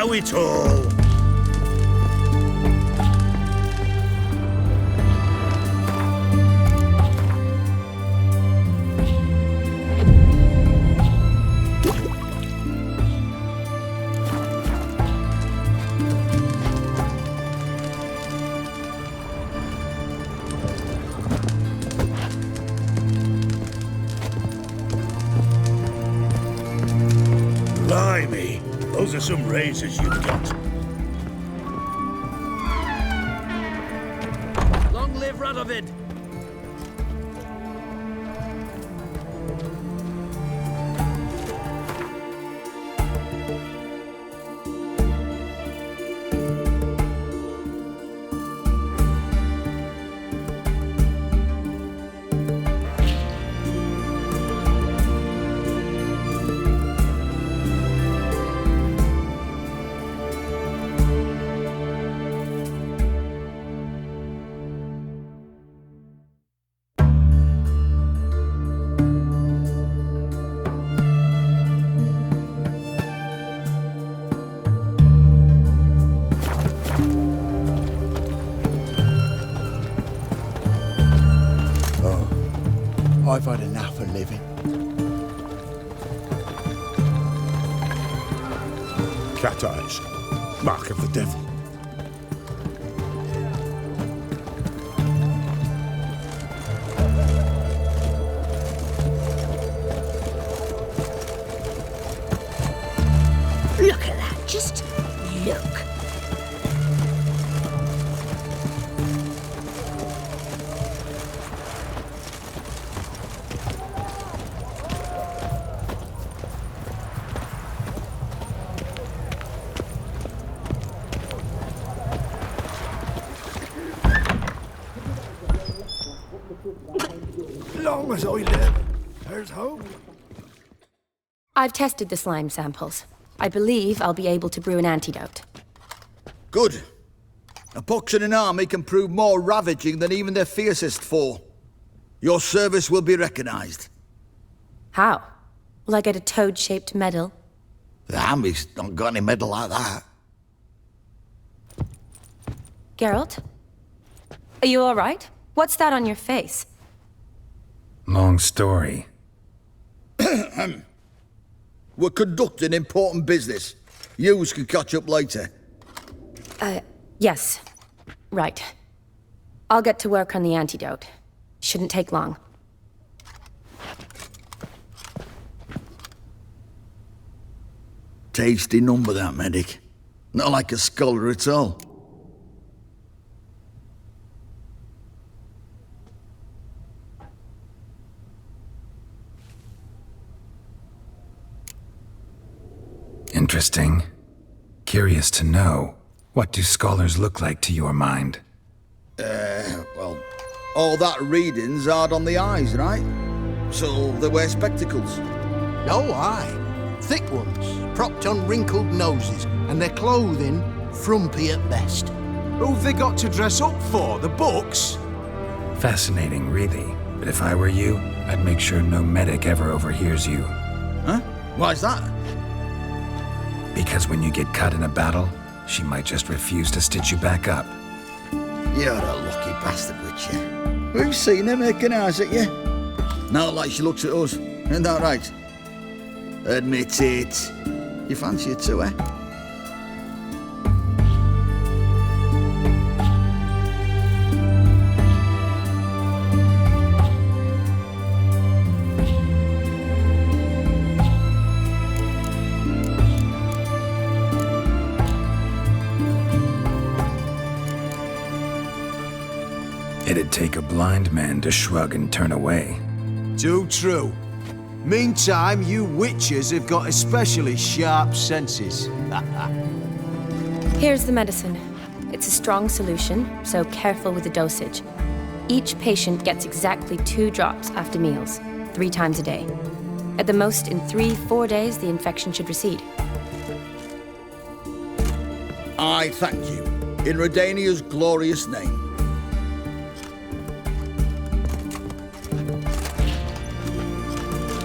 allow it all. Blimey, those are some razors you've got. Long live Radovid! I've had enough of living. Cat eyes. Mark of the devil. Look at that, just look. Long as I live, there's hope. I've tested the slime samples. I believe I'll be able to brew an antidote. Good. A pox in an army can prove more ravaging than even their fiercest foe. Your service will be recognized. How? Will I get a toad-shaped medal? The army's not got any medal like that. Geralt? Are you all right? What's that on your face? Long story. We're conducting important business. Yous can catch up later. Yes. Right. I'll get to work on the antidote. Shouldn't take long. Tasty number, that medic. Not like a scholar at all. Interesting. Curious to know, what do scholars look like to your mind? Well, all that reading's hard on the eyes, right? So they wear spectacles. Oh, aye. Thick ones, propped on wrinkled noses, and their clothing frumpy at best. Who've they got to dress up for? The books? Fascinating, really. But if I were you, I'd make sure no medic ever overhears you. Huh? Why's that? Because when you get cut in a battle, she might just refuse to stitch you back up. You're a lucky bastard, Witcher. We've seen her making eyes at you. Not like she looks at us. Isn't that right? Admit it. You fancy it too, eh? It'd take a blind man to shrug and turn away. Too true. Meantime, you witches have got especially sharp senses. Here's the medicine. It's a strong solution, so careful with the dosage. Each patient gets exactly 2 drops after meals, 3 times a day. At the most, in 3-4 days, the infection should recede. I thank you. In Redania's glorious name.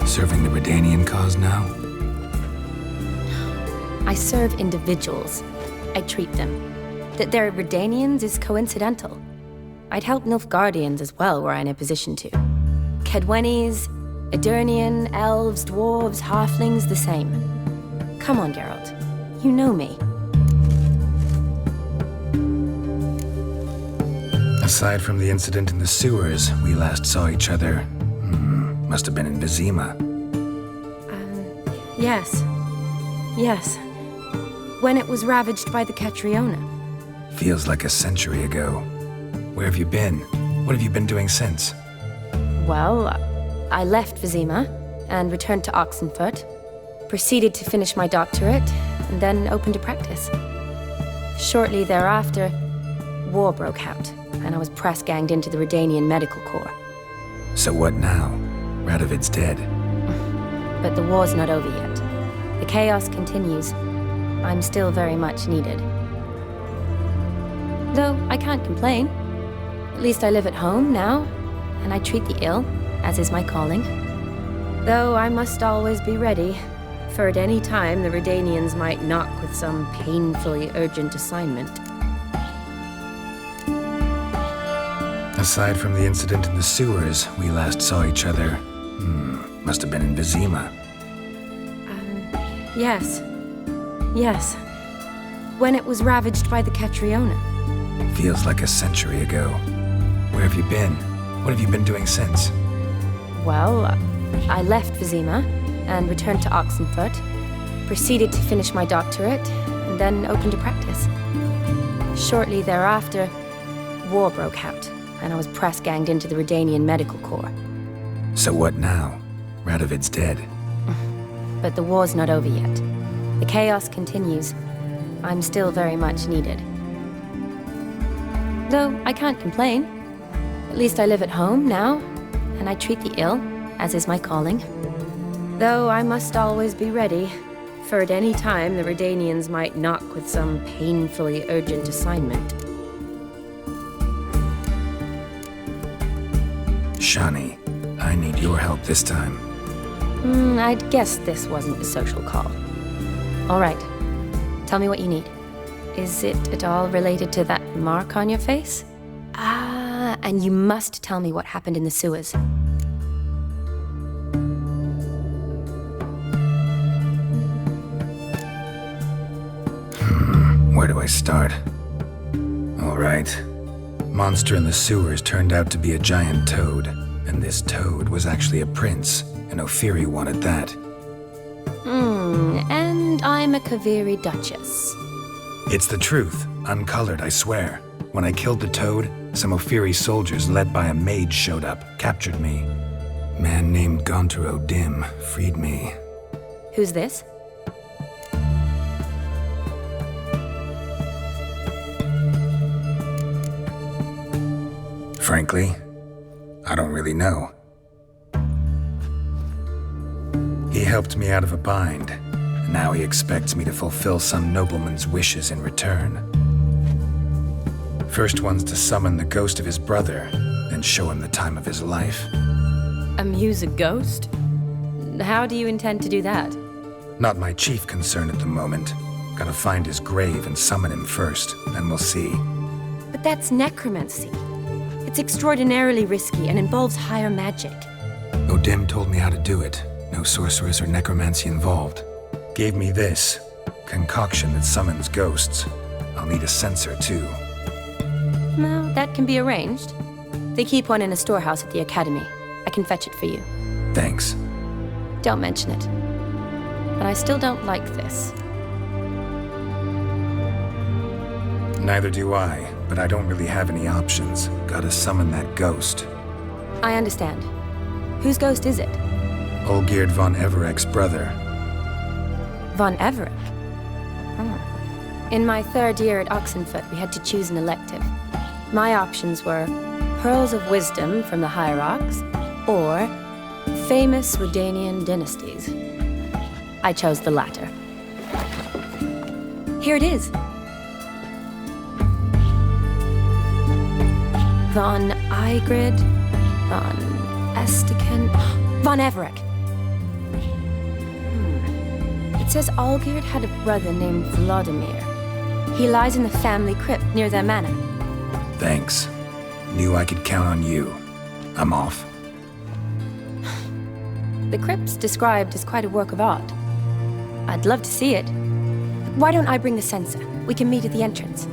Serving the Redanian cause now? I serve individuals. I treat them. That they're Redanians is coincidental. I'd help Nilfgaardians as well were I in a position to. Kedwenis, Edirnian, elves, dwarves, halflings, the same. Come on, Geralt. You know me. Aside from the incident in the sewers, we last saw each other. Must have been in Vizima. Yes. Yes. When it was ravaged by the Catriona. Feels like a century ago. Where have you been? What have you been doing since? Well, I left Vizima and returned to Oxenfurt, proceeded to finish my doctorate, and then opened a practice. Shortly thereafter, war broke out, and I was press-ganged into the Redanian Medical Corps. So what now? Radovid's dead. But the war's not over yet. The chaos continues. I'm still very much needed. Though I can't complain. At least I live at home now, and I treat the ill, as is my calling. Though I must always be ready, for at any time the Redanians might knock with some painfully urgent assignment. Aside from the incident in the sewers, we last saw each other. Must have been in Vizima. Yes. Yes. When it was ravaged by the Catriona. Feels like a century ago. Where have you been? What have you been doing since? Well, I left Vizima and returned to Oxenfurt, proceeded to finish my doctorate, and then opened a practice. Shortly thereafter, war broke out, and I was press-ganged into the Redanian Medical Corps. So what now? Radovid's dead. But the war's not over yet. The chaos continues. I'm still very much needed. Though I can't complain. At least I live at home now, and I treat the ill, as is my calling. Though I must always be ready, for at any time the Redanians might knock with some painfully urgent assignment. Shani, I need your help this time. I'd guess this wasn't a social call. All right. Tell me what you need. Is it at all related to that mark on your face? And you must tell me what happened in the sewers. Where do I start? All right. Monster in the sewers turned out to be a giant toad, and this toad was actually a prince, and Ophiri wanted that. And I'm a Kaviri Duchess. It's the truth, uncolored, I swear. When I killed the toad, some Ophiri soldiers led by a mage showed up, captured me. Man named Gaunter O'Dim freed me. Who's this? Frankly, I don't really know. He helped me out of a bind, and now he expects me to fulfill some nobleman's wishes in return. First one's to summon the ghost of his brother, then show him the time of his life. Amuse a ghost? How do you intend to do that? Not my chief concern at the moment. Gotta find his grave and summon him first, then we'll see. But that's necromancy. It's extraordinarily risky and involves higher magic. O'Dim told me how to do it. No sorceress or necromancy involved. Gave me this concoction that summons ghosts. I'll need a censer too. No, that can be arranged. They keep one in a storehouse at the academy. I can fetch it for you. Thanks. Don't mention it. But I still don't like this. Neither do I, but I don't really have any options. Gotta summon that ghost. I understand. Whose ghost is it? Olgierd von Everek's brother. Von Everek? In my third year at Oxenfurt, we had to choose an elective. My options were Pearls of Wisdom from the Hierarchs, or Famous Redanian Dynasties. I chose the latter. Here it is. Von Igrid, Von Estiken, Von Everek. It says Olgierd had a brother named Vladimir. He lies in the family crypt near their manor. Thanks. Knew I could count on you. I'm off. The crypt's described as quite a work of art. I'd love to see it. Why don't I bring the censer? We can meet at the entrance.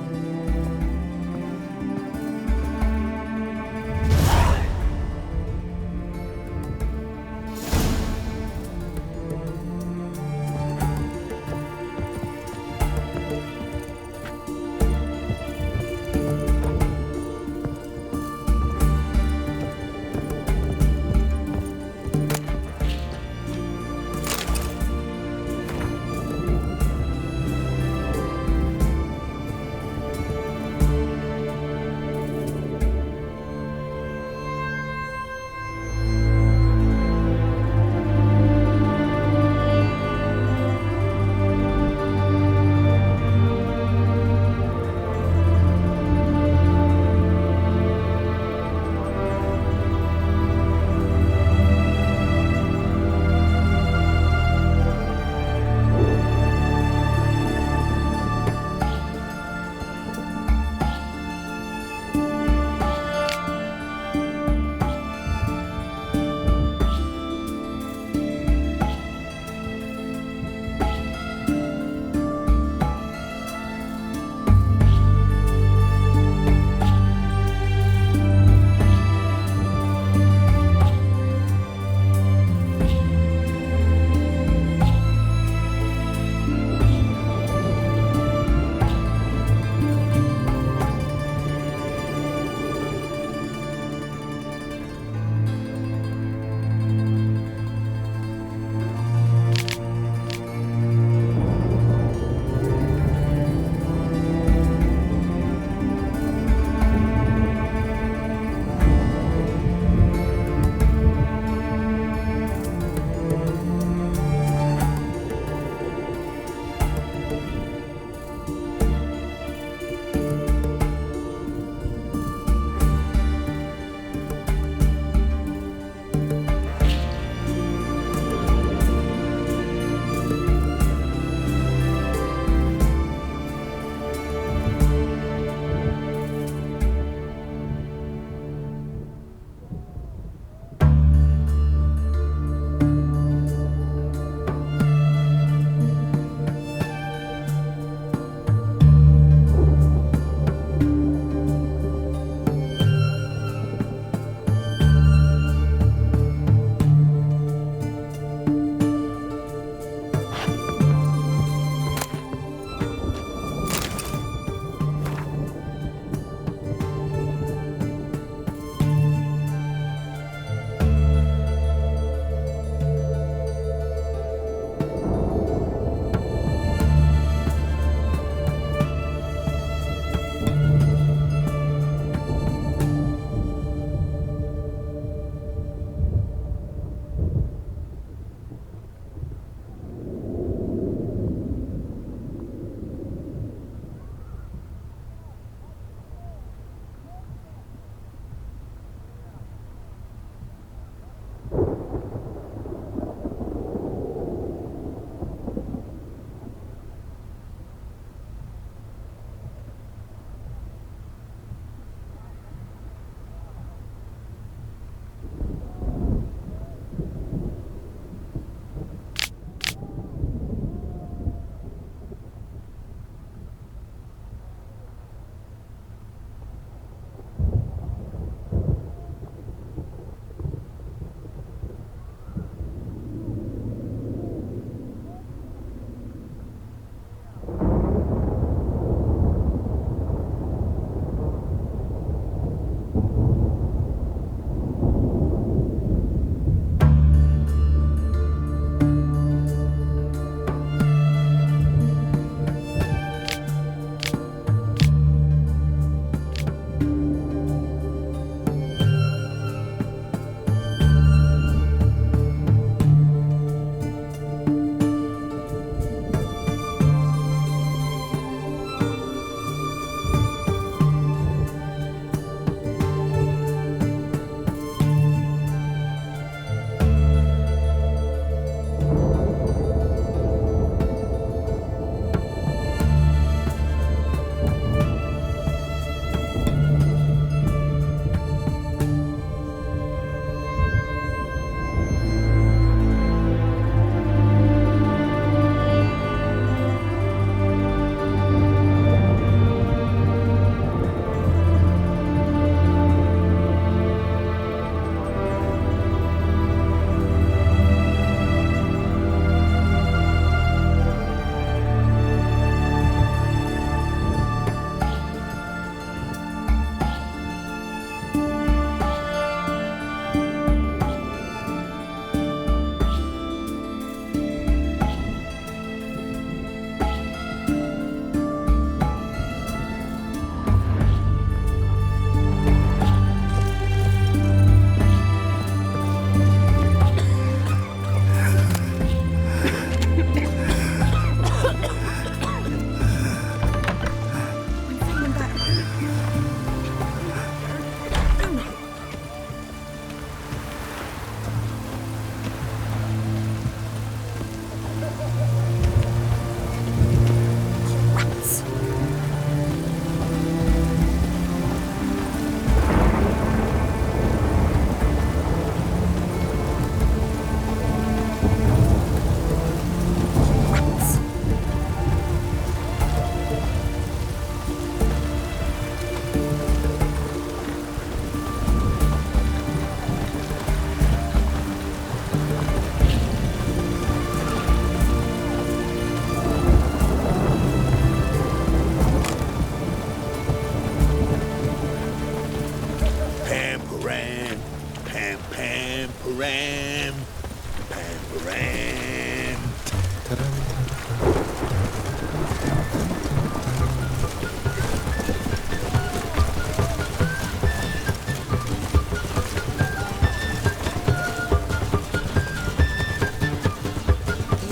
pam, pam.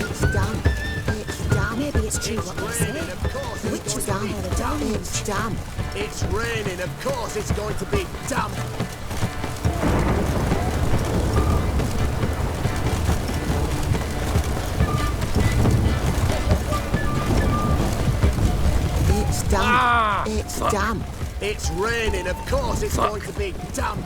It's done. It's done. Maybe it's true what they say. Raining, of course The witch is done. It's done. It's raining, of course it's going to be damp. It's done. It's done. It's raining, of course it's going to be damp.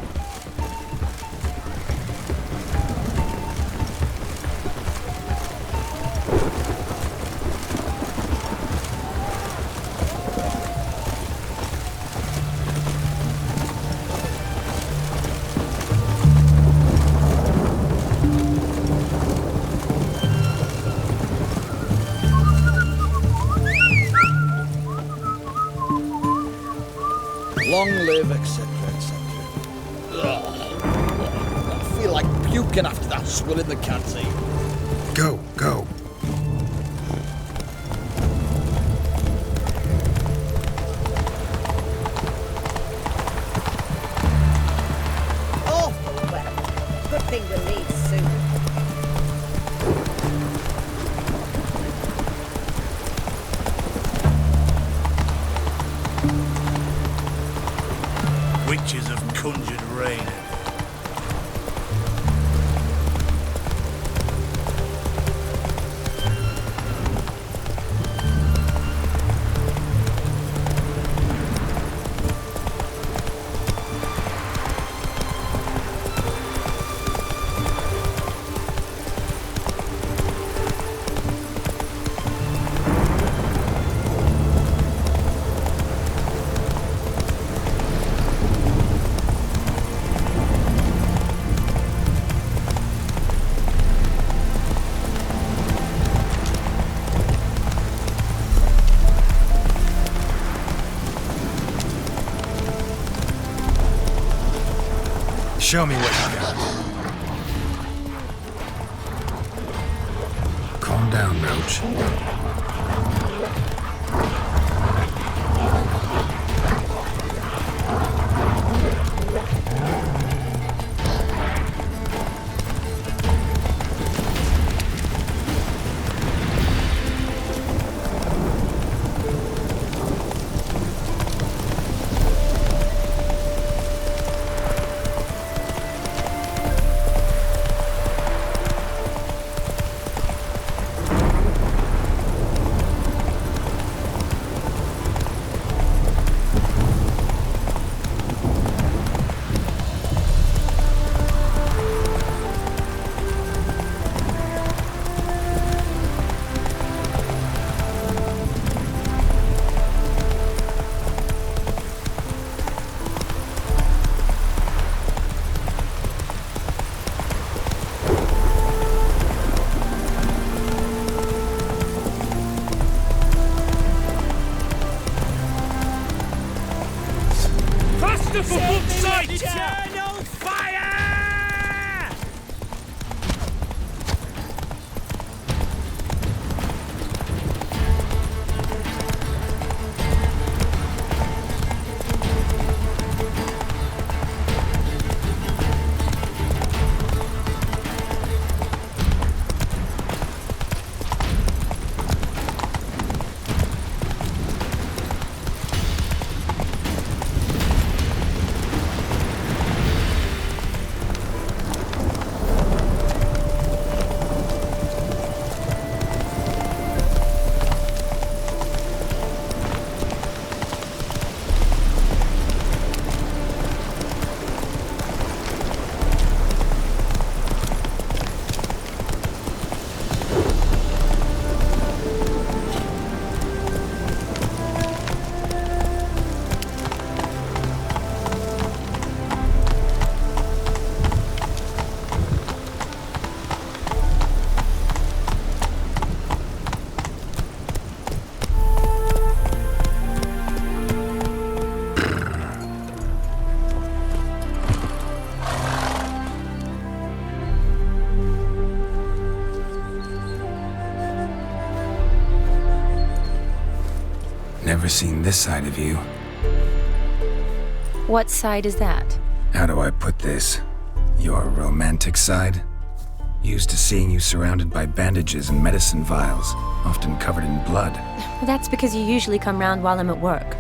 Long live, etc., etc. I feel like puking after that swill in the canteen. Go, go. Awful weather. Good thing we'll leave soon. Witches have conjured rain. Show me what you got. Calm down, Roach. Never seen this side of you. What side is that? How do I put this? Your romantic side? Used to seeing you surrounded by bandages and medicine vials, often covered in blood. Well, that's because you usually come round while I'm at work.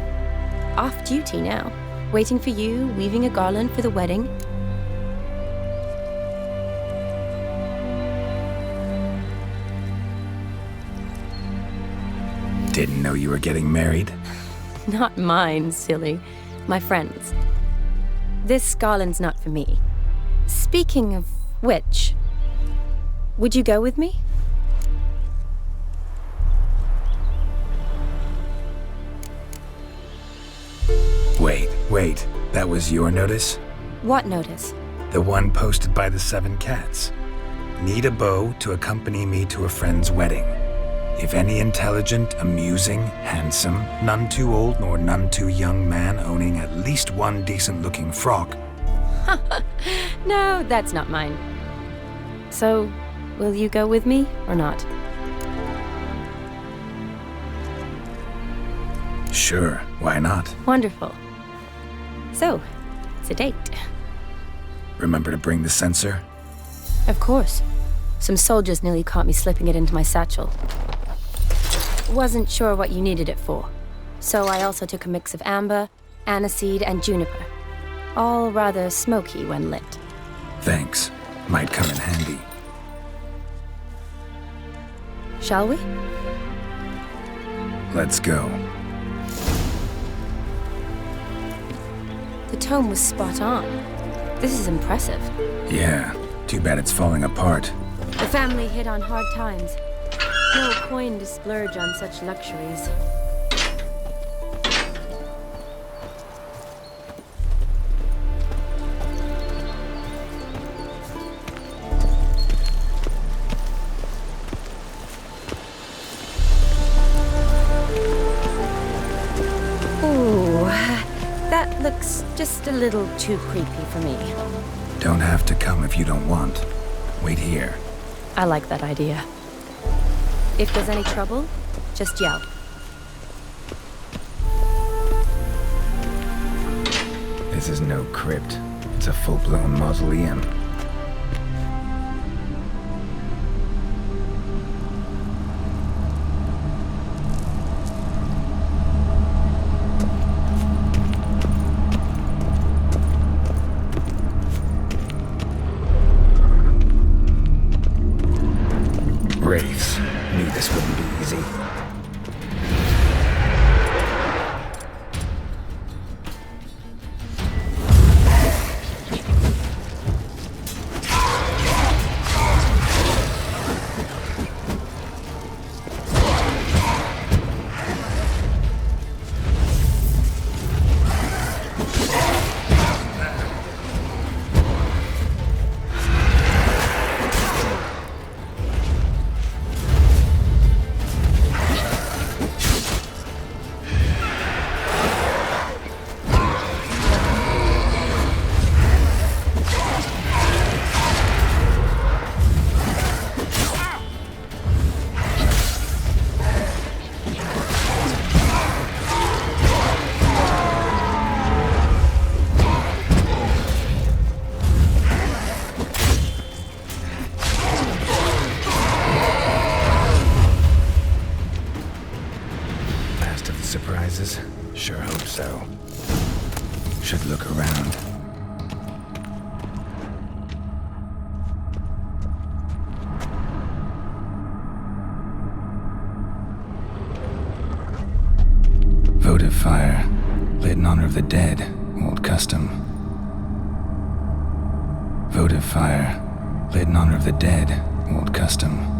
Off duty now. Waiting for you, weaving a garland for the wedding. Didn't know you were getting married? Not mine, silly. My friend's. This garland's not for me. Speaking of which, would you go with me? Wait, that was your notice? What notice? The one posted by the 7 cats. Need a beau to accompany me to a friend's wedding. If any intelligent, amusing, handsome, none too old nor none too young man owning at least one decent-looking frock. No, that's not mine. So, will you go with me or not? Sure, why not? Wonderful. So, it's a date. Remember to bring the censer? Of course. Some soldiers nearly caught me slipping it into my satchel. Wasn't sure what you needed it for, so I also took a mix of amber, aniseed, and juniper. All rather smoky when lit. Thanks. Might come in handy. Shall we? Let's go. The tome was spot on. This is impressive. Yeah, too bad it's falling apart. The family hit on hard times. No coin to splurge on such luxuries. Ooh, that looks just a little too creepy for me. Don't have to come if you don't want. Wait here. I like that idea. If there's any trouble, just yell. This is no crypt. It's a full-blown mausoleum. Wraiths. Knew this wouldn't be easy. Surprises? Sure hope so. Should look around. Votive fire. Lit in honor of the dead. Old custom. Votive fire. Lit in honor of the dead. Old custom.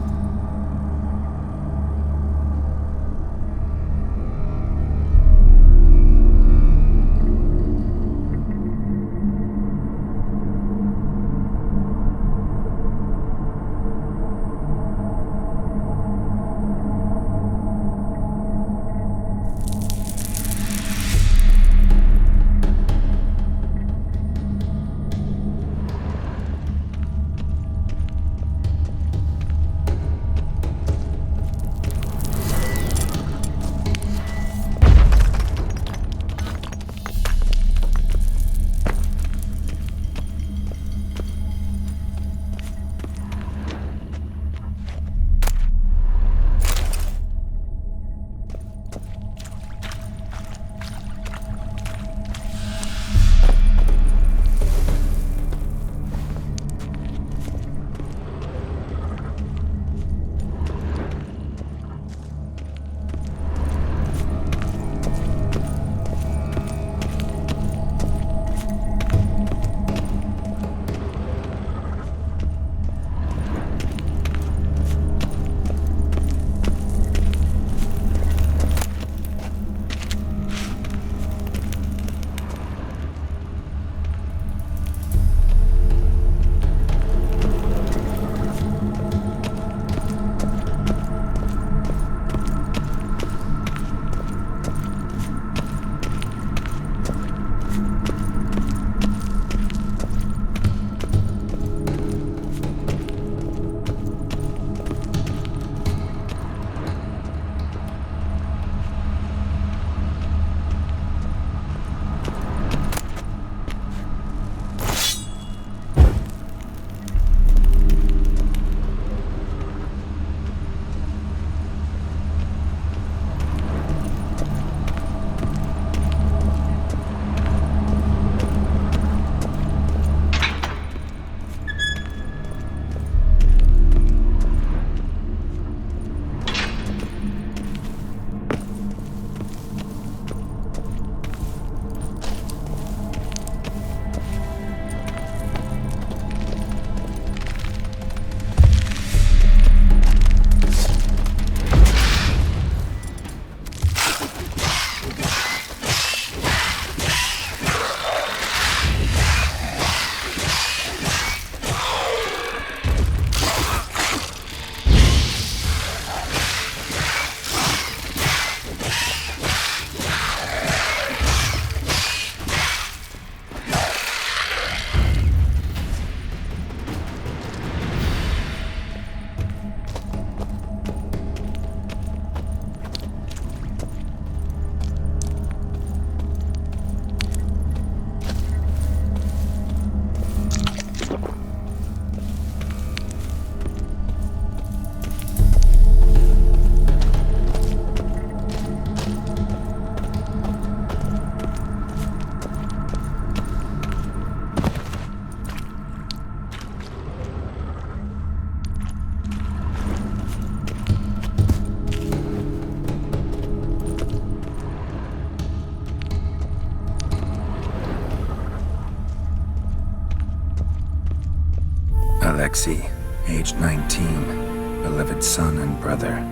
Lucy, age 19, beloved son and brother.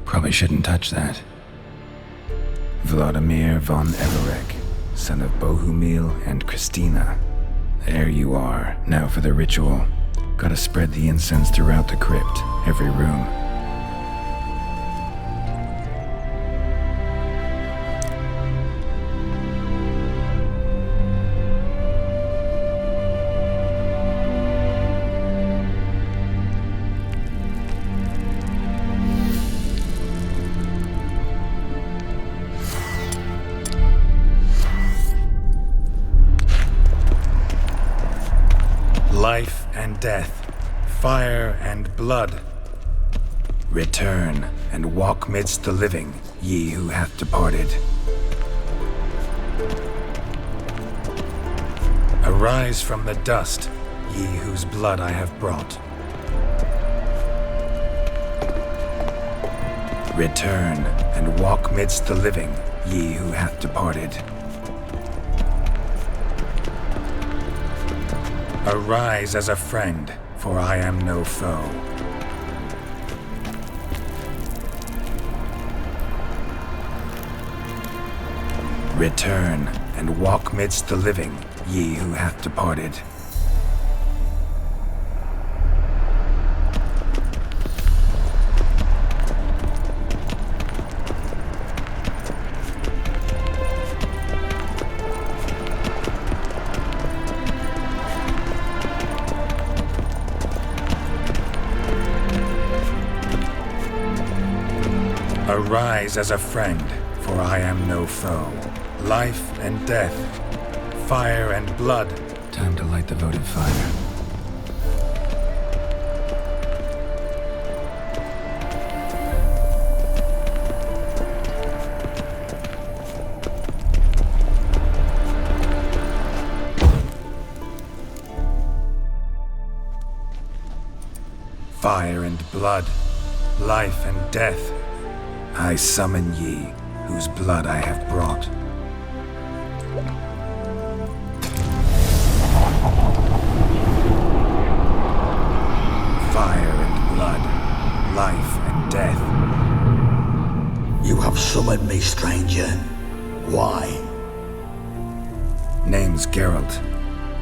Probably shouldn't touch that. Vladimir von Everek, son of Bohumil and Christina. There you are. Now for the ritual. Gotta spread the incense throughout the crypt, every room. Life and death, fire and blood. Return and walk midst the living, ye who hath departed. Arise from the dust, ye whose blood I have brought. Return and walk midst the living, ye who hath departed. Arise as a friend, for I am no foe. Return and walk midst the living, ye who hath departed. Arise as a friend, for I am no foe. Life and death, fire and blood. Time to light the votive fire. Fire and blood, life and death. I summon ye, whose blood I have brought. Fire and blood, life and death. You have summoned me, stranger. Why? Name's Geralt.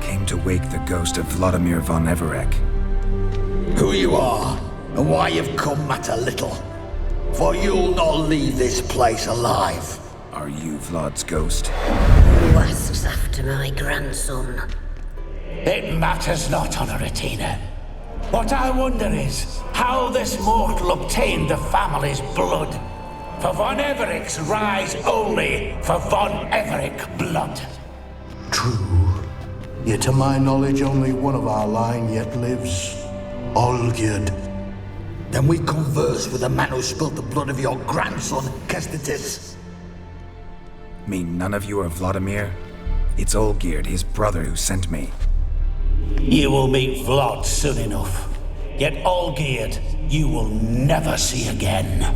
Came to wake the ghost of Vladimir von Everek. Who you are, and why you've come matter little. For you'll not leave this place alive. Are you Vlad's ghost? Who asks after my grandson? It matters not, Honoratina. What I wonder is how this mortal obtained the family's blood. For von Everek's rise only for von Everek blood. True. Yet to my knowledge, only one of our line yet lives. Olgierd. Then we converse with the man who spilt the blood of your grandson, Kestitis. Mean none of you are Vladimir? It's Olgierd, his brother, who sent me. You will meet Vlad soon enough. Yet Olgierd, you will never see again.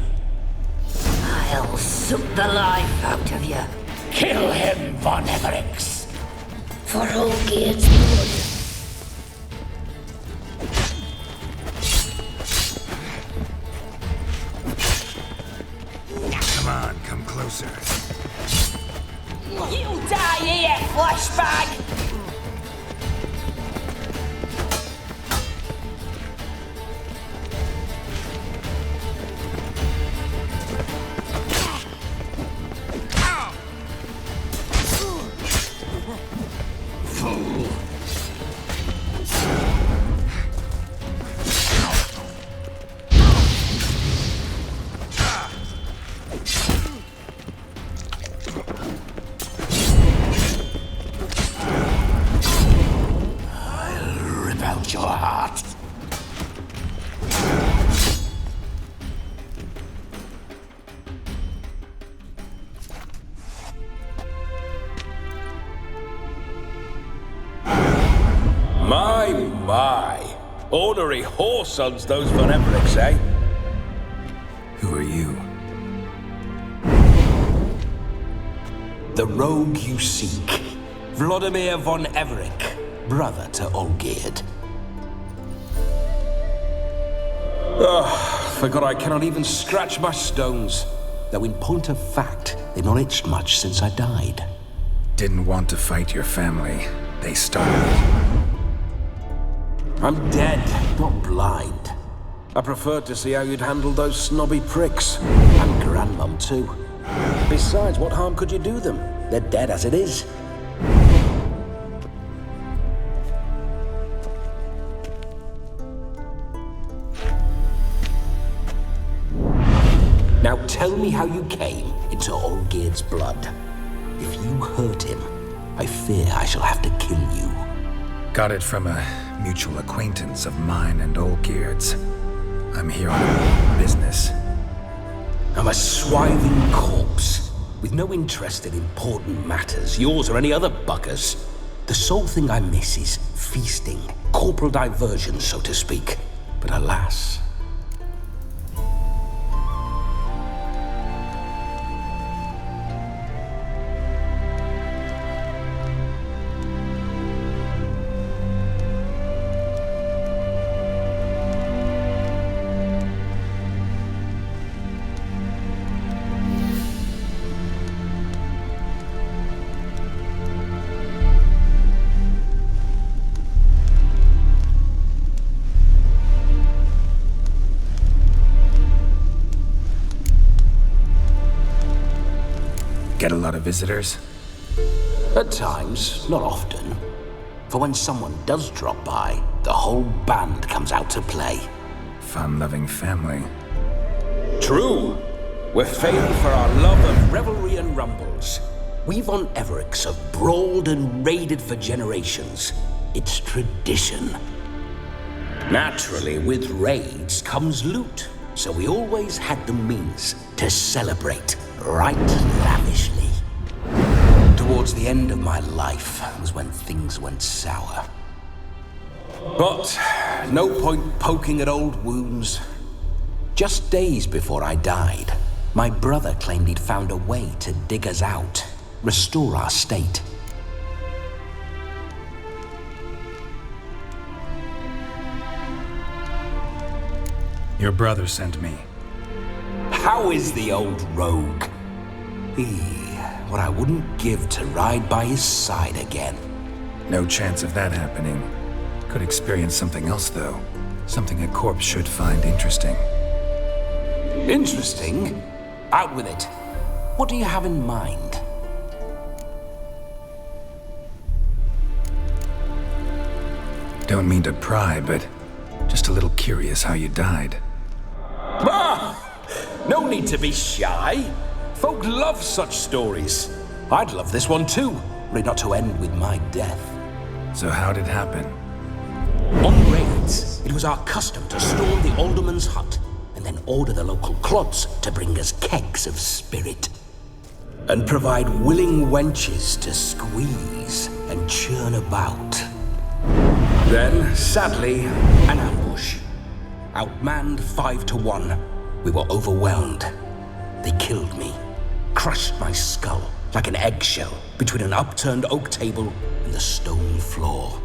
I'll suck the life out of you. Kill him, von Evereks. For Olgierd's blood. Come on, come closer. You die here, flashbag! Your heart. My. Ornery whoresons those von Evereks, eh? Who are you? The rogue you seek. Vladimir von Everick, brother to Olgierd. Forgot I cannot even scratch my stones. Though in point of fact, they've not itched much since I died. Didn't want to fight your family. They started. I'm dead, not blind. I preferred to see how you'd handle those snobby pricks. And Grandmum, too. Besides, what harm could you do them? They're dead as it is. Now tell me how you came into Olgierd's blood. If you hurt him, I fear I shall have to kill you. Got it from a mutual acquaintance of mine and Olgierd's. I'm here on business. I'm a swiving corpse, with no interest in important matters, yours or any other buggers. The sole thing I miss is feasting, corporal diversion, so to speak. But alas... Get a lot of visitors? At times, not often. For when someone does drop by, the whole band comes out to play. Fun-loving family. True. We're famed for our love of revelry and rumbles. We von Evericks have brawled and raided for generations. It's tradition. Naturally, with raids comes loot, so we always had the means to celebrate right lavishly. Towards the end of my life was when things went sour. But no point poking at old wounds. Just days before I died, my brother claimed he'd found a way to dig us out, restore our state. Your brother sent me. How is the old rogue? What I wouldn't give to ride by his side again. No chance of that happening. Could experience something else, though. Something a corpse should find interesting. Interesting? Out with it. What do you have in mind? Don't mean to pry, but just a little curious how you died. No need to be shy. Folk love such stories. I'd love this one too, only not to end with my death. So how'd it happen? On raids, it was our custom to storm the alderman's hut and then order the local clods to bring us kegs of spirit. And provide willing wenches to squeeze and churn about. Then, sadly, an ambush. Outmanned 5-1, we were overwhelmed. They killed me, crushed my skull like an eggshell between an upturned oak table and the stone floor.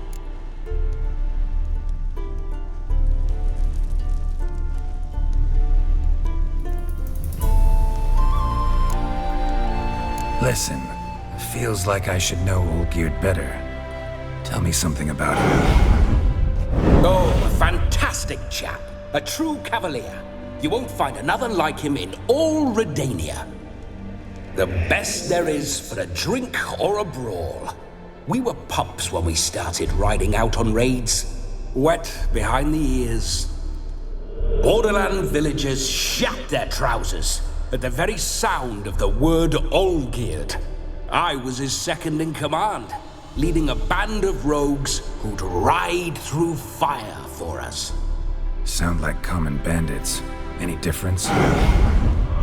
Listen, feels like I should know Olgierd better. Tell me something about him. Oh, a fantastic chap. A true cavalier. You won't find another like him in all Redania. The best there is for a drink or a brawl. We were pups when we started riding out on raids. Wet behind the ears. Borderland villagers shat their trousers at the very sound of the word Olgierd. I was his second in command, leading a band of rogues who'd ride through fire for us. Sound like common bandits. Any difference?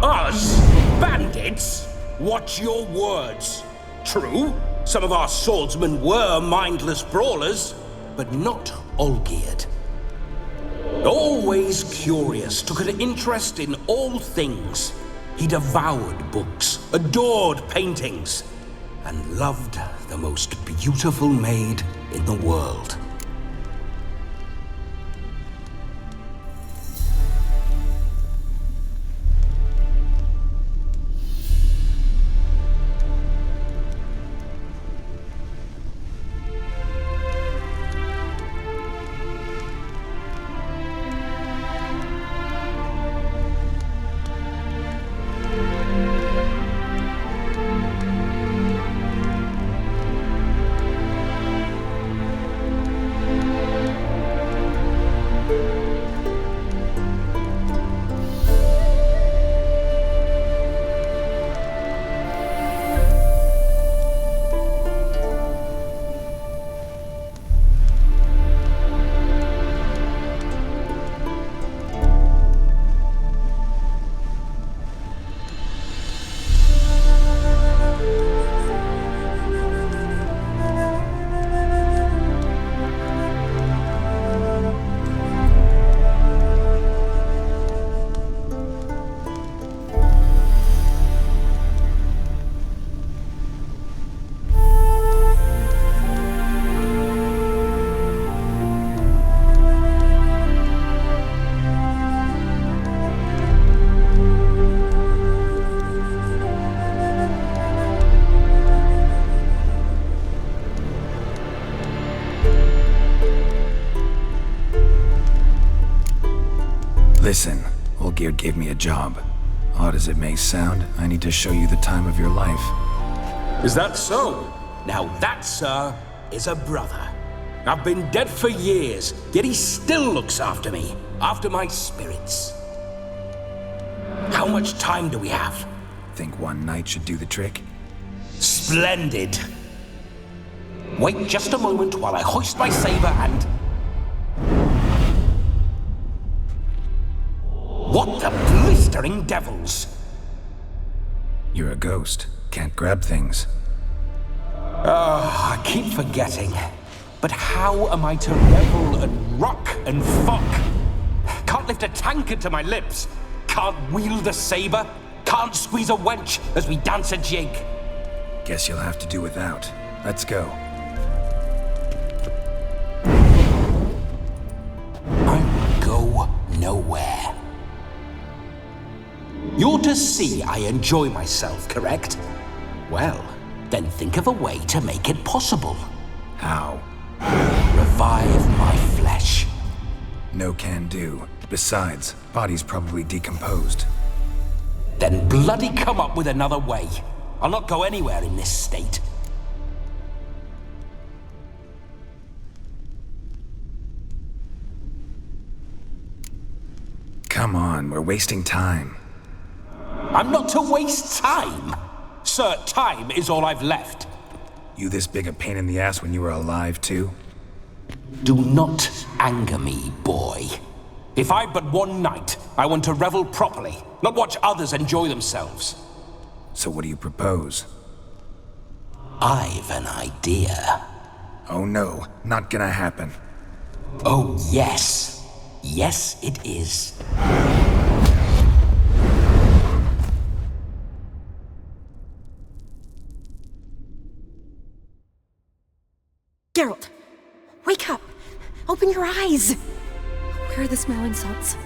Us? Bandits? Watch your words. True, some of our swordsmen were mindless brawlers, but not Olgierd. Always curious, took an interest in all things. He devoured books, adored paintings. and loved the most beautiful maid in the world. Listen, Olgierd gave me a job. Odd as it may sound, I need to show you the time of your life. Is that so? Now that, sir, is a brother. I've been dead for years, yet he still looks after me, after my spirits. How much time do we have? Think one night should do the trick? Splendid. Wait just a moment while I hoist my saber and... What the blistering devils? You're a ghost. Can't grab things. I keep forgetting. But how am I to revel and rock and fuck? Can't lift a tankard to my lips. Can't wield a saber. Can't squeeze a wench as we dance a jig. Guess you'll have to do without. Let's go. I will go nowhere. You're to see I enjoy myself, correct? Well, then think of a way to make it possible. How? Revive my flesh. No can do. Besides, body's probably decomposed. Then bloody come up with another way. I'll not go anywhere in this state. Come on, we're wasting time. I'm not to waste time. Sir, time is all I've left. You this big a pain in the ass when you were alive, too? Do not anger me, boy. If I've but one night, I want to revel properly, not watch others enjoy themselves. So what do you propose? I've an idea. Oh no, not gonna happen. Oh yes. Yes, it is. Geralt, wake up! Open your eyes! Where are the smelling salts?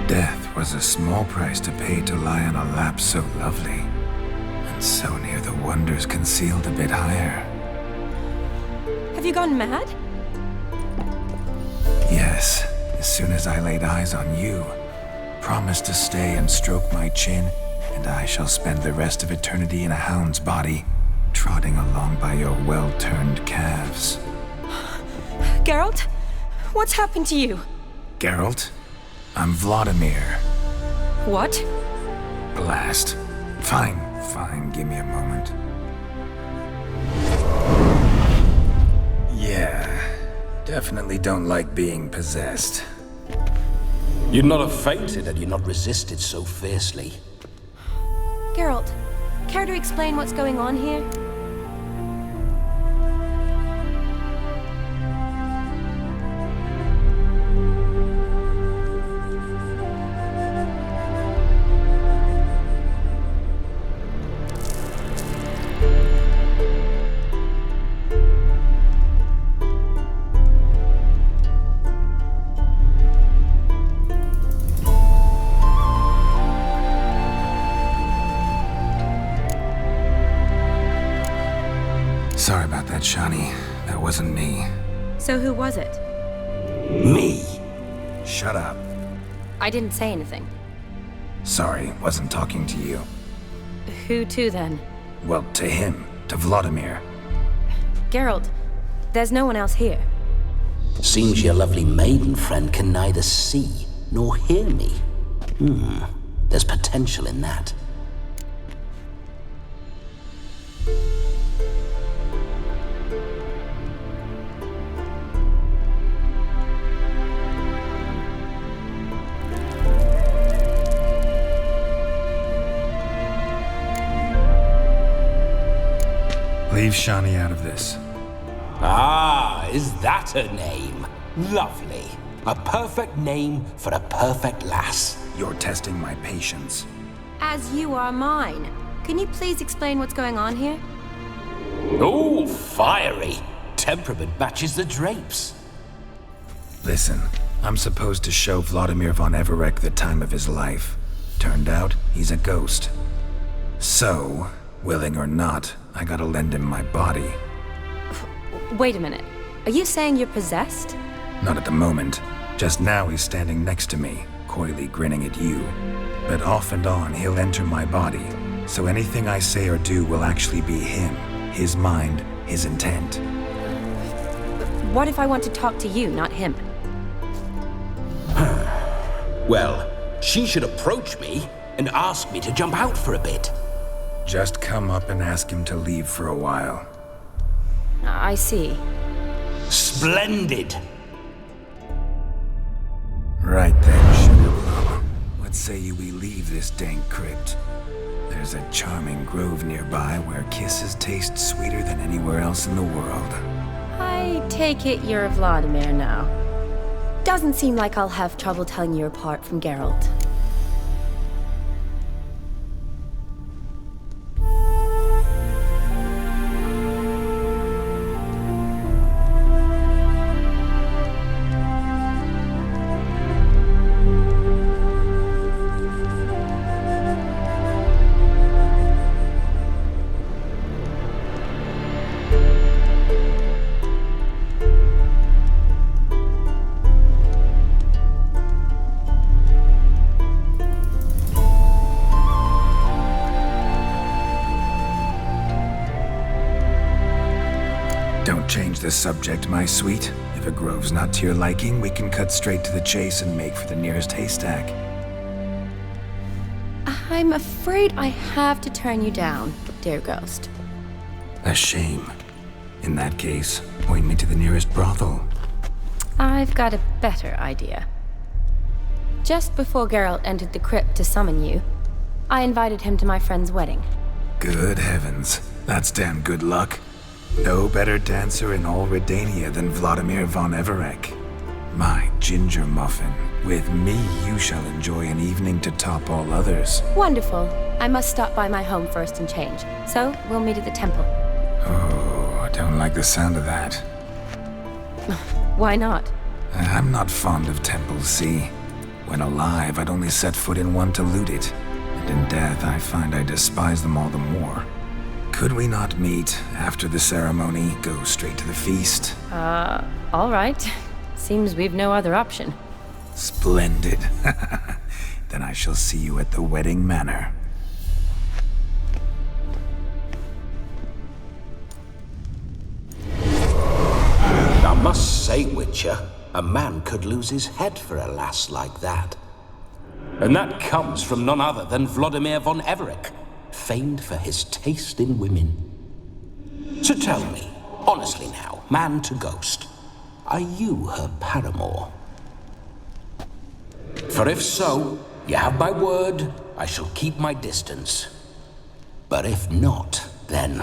Death was a small price to pay to lie on a lap so lovely, and so near the wonders concealed a bit higher. Have you gone mad? Yes, as soon as I laid eyes on you, promise to stay and stroke my chin, and I shall spend the rest of eternity in a hound's body, trotting along by your well-turned calves. Geralt? What's happened to you? Geralt? I'm Vladimir. What? Blast. Fine, give me a moment. Yeah, definitely don't like being possessed. You'd not have fainted had you not resisted so fiercely. Geralt, care to explain what's going on here? that, Shani. That wasn't me. So who was it? Me. Shut up. I didn't say anything. Sorry, wasn't talking to you. Who to then? Well, to him. To Vladimir. Geralt, there's no one else here. Seems your lovely maiden friend can neither see nor hear me. There's potential in that. Leave Shani out of this. Ah, is that her name? Lovely. A perfect name for a perfect lass. You're testing my patience. As you are mine. Can you please explain what's going on here? Oh, fiery. Temperament matches the drapes. Listen, I'm supposed to show Vladimir von Everec the time of his life. Turned out, he's a ghost. So, willing or not, I gotta lend him my body. Wait a minute. Are you saying you're possessed? Not at the moment. Just now he's standing next to me, coyly grinning at you. But off and on, he'll enter my body. So anything I say or do will actually be him. His mind, his intent. What if I want to talk to you, not him? Well, she should approach me and ask me to jump out for a bit. Just come up and ask him to leave for a while. I see. Splendid. Right then, Sugarplum. What say you we leave this dank crypt? There's a charming grove nearby where kisses taste sweeter than anywhere else in the world. I take it you're Vladimir now. Doesn't seem like I'll have trouble telling you apart from Geralt. Don't change the subject, my sweet. If a grove's not to your liking, we can cut straight to the chase and make for the nearest haystack. I'm afraid I have to turn you down, dear ghost. A shame. In that case, point me to the nearest brothel. I've got a better idea. Just before Geralt entered the crypt to summon you, I invited him to my friend's wedding. Good heavens. That's damn good luck. No better dancer in all Redania than Vladimir von Everec. My ginger muffin. With me, you shall enjoy an evening to top all others. Wonderful. I must stop by my home first and change. So, we'll meet at the temple. Oh, I don't like the sound of that. Why not? I'm not fond of temples, see? When alive, I'd only set foot in one to loot it. And in death, I find I despise them all the more. Could we not meet after the ceremony, go straight to the feast? All right. Seems we've no other option. Splendid. Then I shall see you at the wedding manor. I must say, Witcher, a man could lose his head for a lass like that. And that comes from none other than Vladimir von Everec, famed for his taste in women. So tell me, honestly now, man to ghost, are you her paramour? For if so, you have my word, I shall keep my distance. But if not, then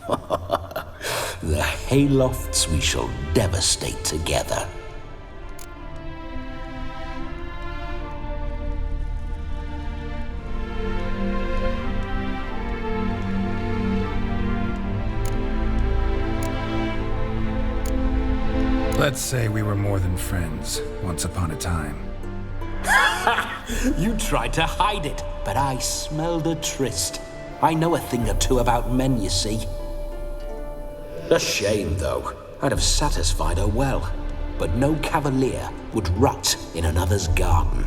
the haylofts we shall devastate together. Let's say we were more than friends, once upon a time. You tried to hide it, but I smelled a tryst. I know a thing or two about men, you see. A shame, though. I'd have satisfied her well. But no cavalier would rot in another's garden.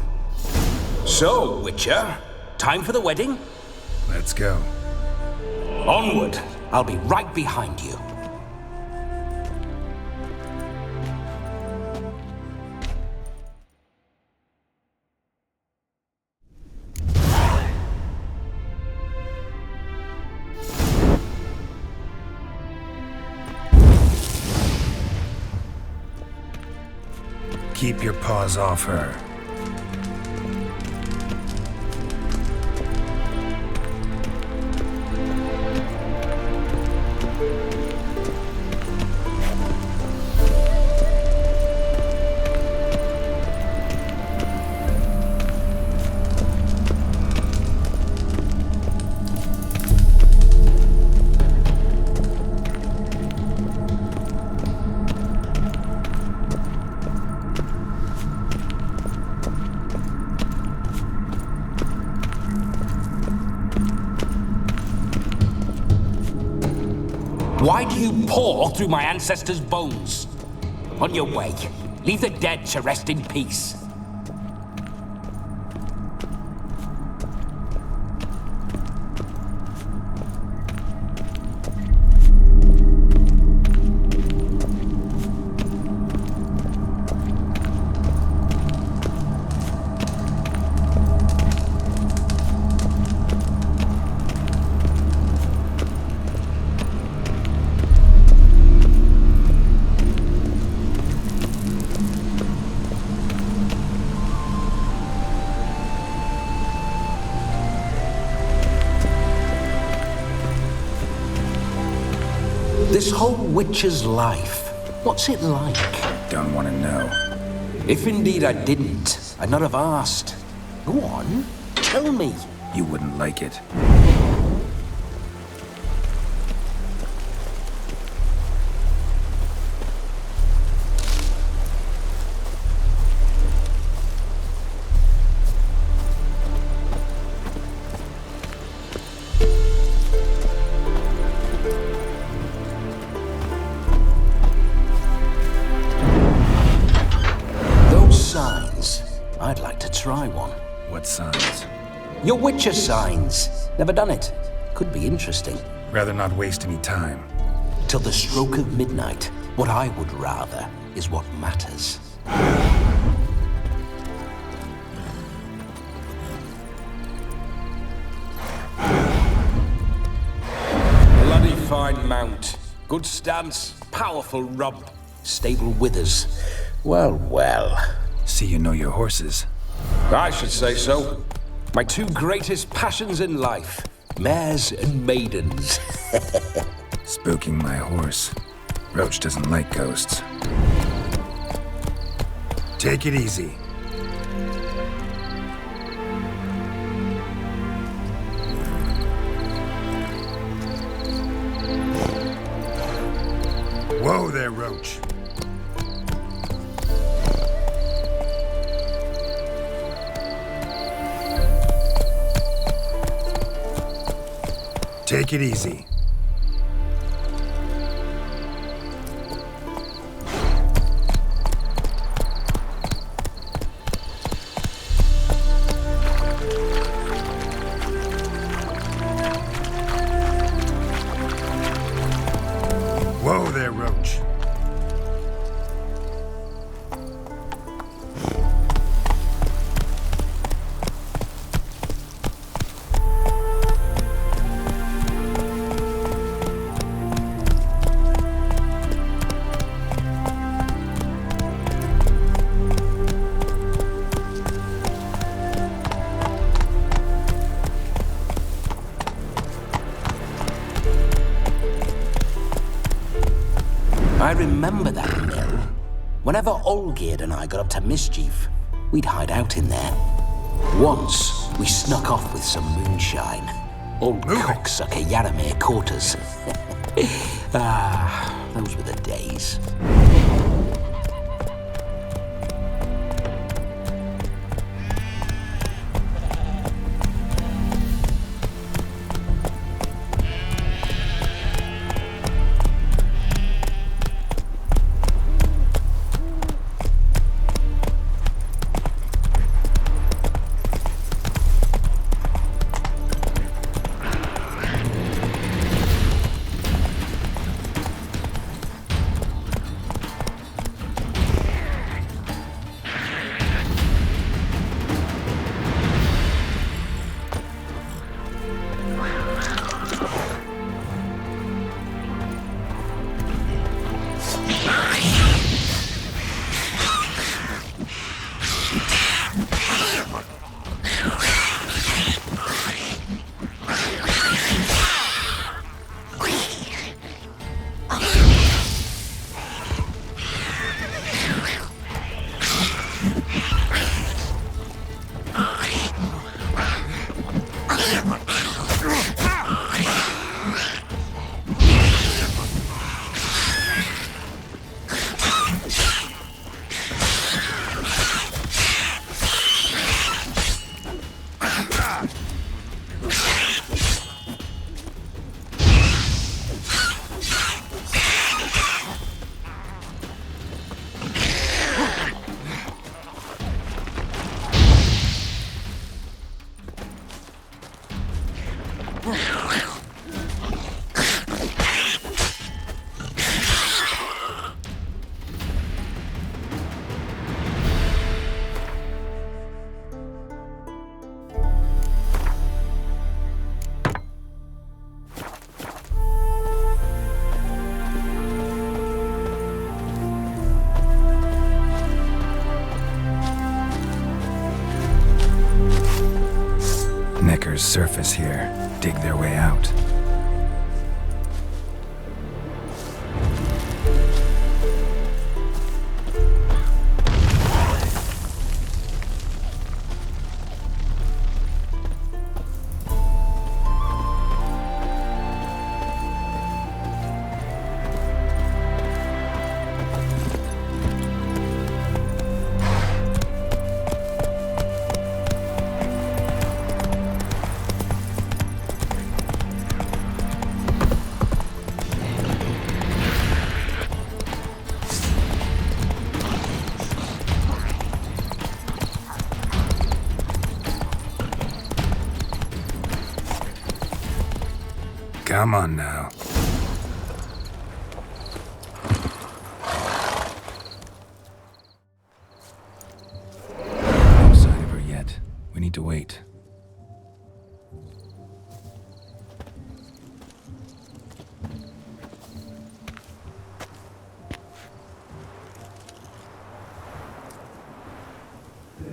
So, Witcher, time for the wedding? Let's go. Onward! I'll be right behind you. Keep your paws off her. Why do you paw through my ancestors' bones? On your way, leave the dead to rest in peace. This whole witcher's life, what's it like? Don't want to know. If indeed I didn't, I'd not have asked. Go on, tell me. You wouldn't like it. I'd like to try one. What signs? Your Witcher signs. Never done it. Could be interesting. Rather not waste any time. Till the stroke of midnight, what I would rather is what matters. Bloody fine mount. Good stance, powerful rub, stable withers. Well, well. See you know your horses. I should say so. My two greatest passions in life, mares and maidens. Spooking my horse. Roach doesn't like ghosts. Take it easy. Whoa there, Roach. Take it easy. Whoa there, Roach. I remember that mill. Whenever Olgierd and I got up to mischief, we'd hide out in there. Once, we snuck off with some moonshine. Old cocksucker Yaramir caught us. Those were the days. Knickers surface here, dig their way out. Come on now. No sign of her yet. We need to wait.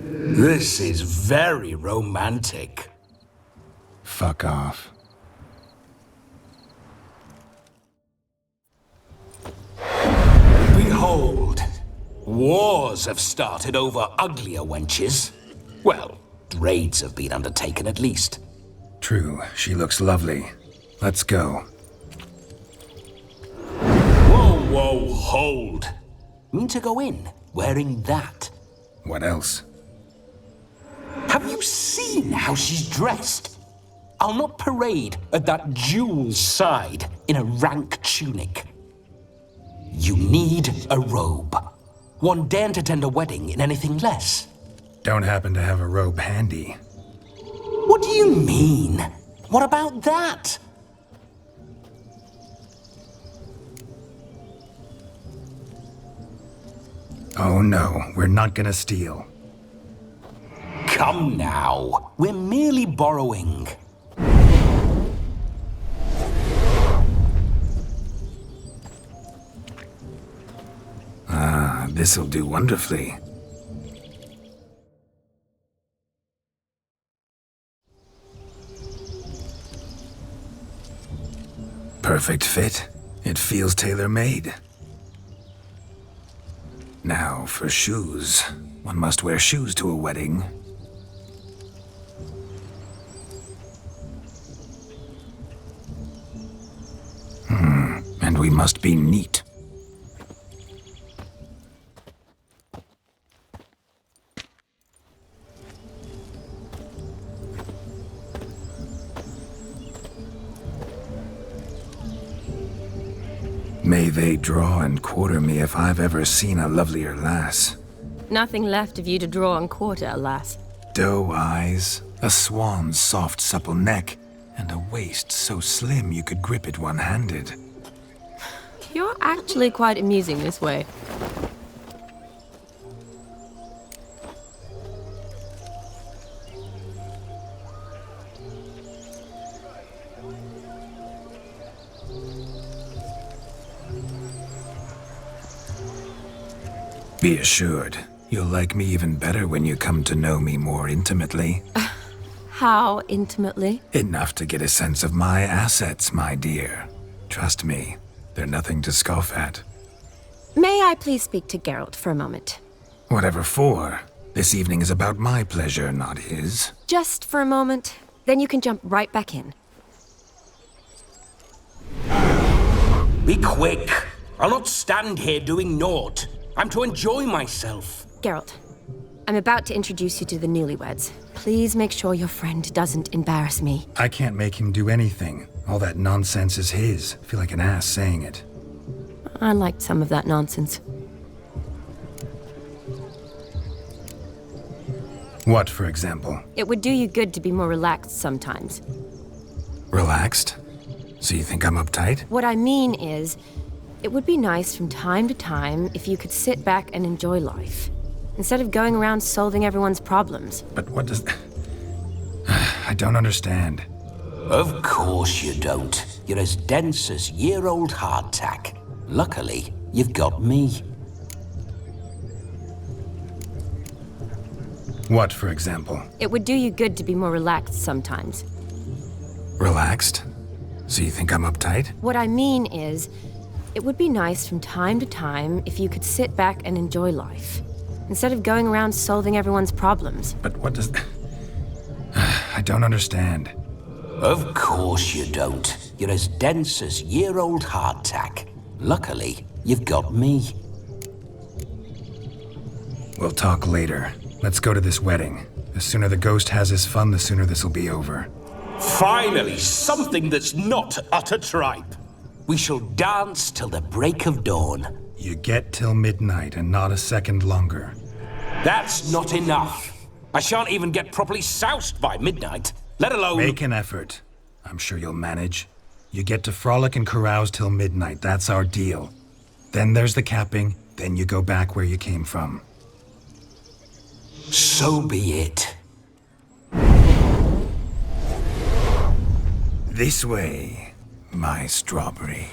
This is very romantic. Fuck off. Behold, wars have started over uglier wenches. Well, raids have been undertaken at least. True, she looks lovely. Let's go. Whoa, hold. Mean to go in, wearing that? What else? Have you seen how she's dressed? I'll not parade at that jewel's side in a rank tunic. You need a robe. One daren't attend a wedding in anything less. Don't happen to have a robe handy. What do you mean? What about that? Oh no, we're not gonna steal. Come now, we're merely borrowing. Ah, this'll do wonderfully. Perfect fit. It feels tailor-made. Now for shoes. One must wear shoes to a wedding. And we must be neat. May they draw and quarter me if I've ever seen a lovelier lass. Nothing left of you to draw and quarter, alas. Doe eyes, a swan's soft supple neck, and a waist so slim you could grip it one-handed. You're actually quite amusing this way. Be assured, you'll like me even better when you come to know me more intimately. How intimately? Enough to get a sense of my assets, my dear. Trust me, they're nothing to scoff at. May I please speak to Geralt for a moment? Whatever for. This evening is about my pleasure, not his. Just for a moment, then you can jump right back in. Be quick. I'll not stand here doing naught. I'm to enjoy myself. Geralt, I'm about to introduce you to the newlyweds. Please make sure your friend doesn't embarrass me. I can't make him do anything. All that nonsense is his. I feel like an ass saying it. I liked some of that nonsense. What, for example? It would do you good to be more relaxed sometimes. Relaxed? So you think I'm uptight? What I mean is, it would be nice from time to time if you could sit back and enjoy life, instead of going around solving everyone's problems. But what does... I don't understand. Of course you don't. You're as dense as year-old hardtack. Luckily, you've got me. What, for example? It would do you good to be more relaxed sometimes. Relaxed? So you think I'm uptight? What I mean is, it would be nice from time to time if you could sit back and enjoy life, instead of going around solving everyone's problems. But what does... I don't understand. Of course you don't. You're as dense as year-old hardtack. Luckily, you've got me. We'll talk later. Let's go to this wedding. The sooner the ghost has his fun, the sooner this'll be over. Finally, something that's not utter tripe. We shall dance till the break of dawn. You get till midnight and not a second longer. That's not enough. I shan't even get properly soused by midnight, let alone... Make an effort. I'm sure you'll manage. You get to frolic and carouse till midnight. That's our deal. Then there's the capping, then you go back where you came from. So be it. This way, my strawberry.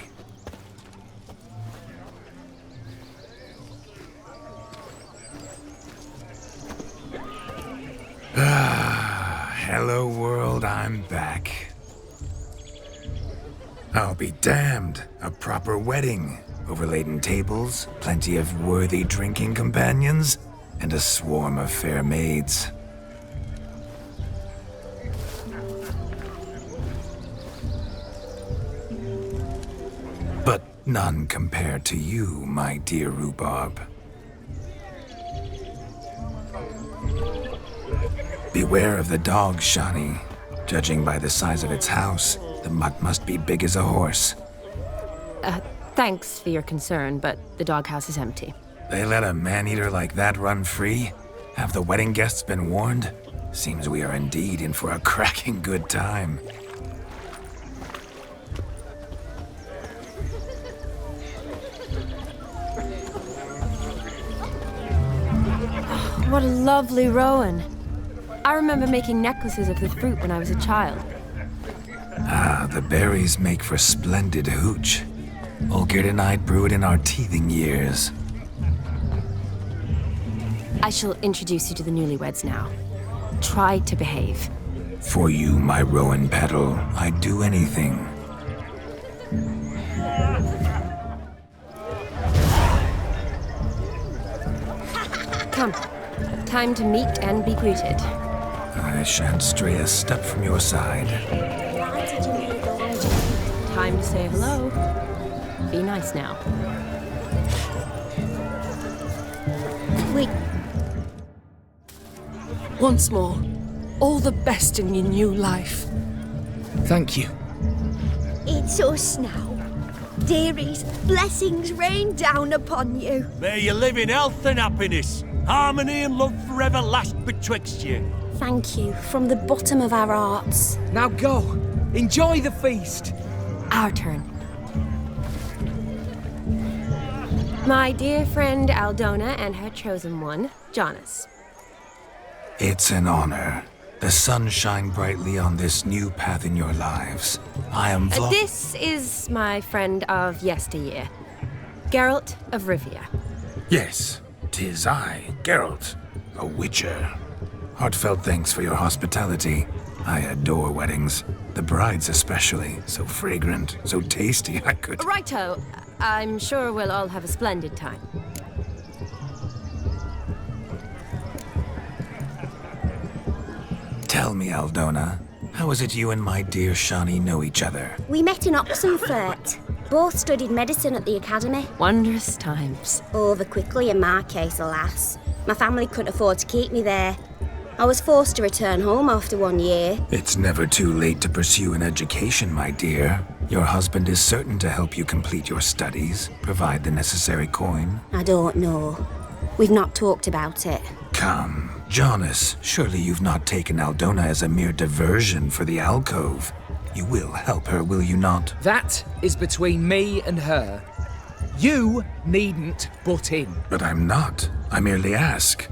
Hello world, I'm back. I'll be damned. A proper wedding. Overladen tables, plenty of worthy drinking companions, and a swarm of fair maids. But none compared to you, my dear rhubarb. Beware of the dog, Shani. Judging by the size of its house, the mutt must be big as a horse. Thanks for your concern, but the doghouse is empty. They let a man-eater like that run free? Have the wedding guests been warned? Seems we are indeed in for a cracking good time. What a lovely rowan. I remember making necklaces of the fruit when I was a child. Ah, the berries make for splendid hooch. Olgerd and I brew it in our teething years. I shall introduce you to the newlyweds now. Try to behave. For you, my rowan petal, I'd do anything. Come. Time to meet and be greeted. I shan't stray a step from your side. Time to say hello. Be nice now. Wait. Once more, all the best in your new life. Thank you. It's us now. Dearies, blessings rain down upon you. May you live in health and happiness. Harmony and love forever last betwixt you. Thank you from the bottom of our hearts. Now go. Enjoy the feast. Our turn. My dear friend Aldona and her chosen one, Jonas. It's an honor. The sun shine brightly on this new path in your lives. I am This is my friend of yesteryear, Geralt of Rivia. Yes, 'tis I, Geralt, a witcher. Heartfelt thanks for your hospitality. I adore weddings. The brides especially. So fragrant, so tasty, I could... Righto. I'm sure we'll all have a splendid time. Tell me, Aldona, how is it you and my dear Shani know each other? We met in Oxenfurt. Both studied medicine at the academy. Wondrous times. Over quickly in my case, alas. My family couldn't afford to keep me there. I was forced to return home after 1 year. It's never too late to pursue an education, my dear. Your husband is certain to help you complete your studies, provide the necessary coin. I don't know. We've not talked about it. Come, Jonas, surely you've not taken Aldona as a mere diversion for the alcove. You will help her, will you not? That is between me and her. You needn't butt in. But I'm not. I merely ask.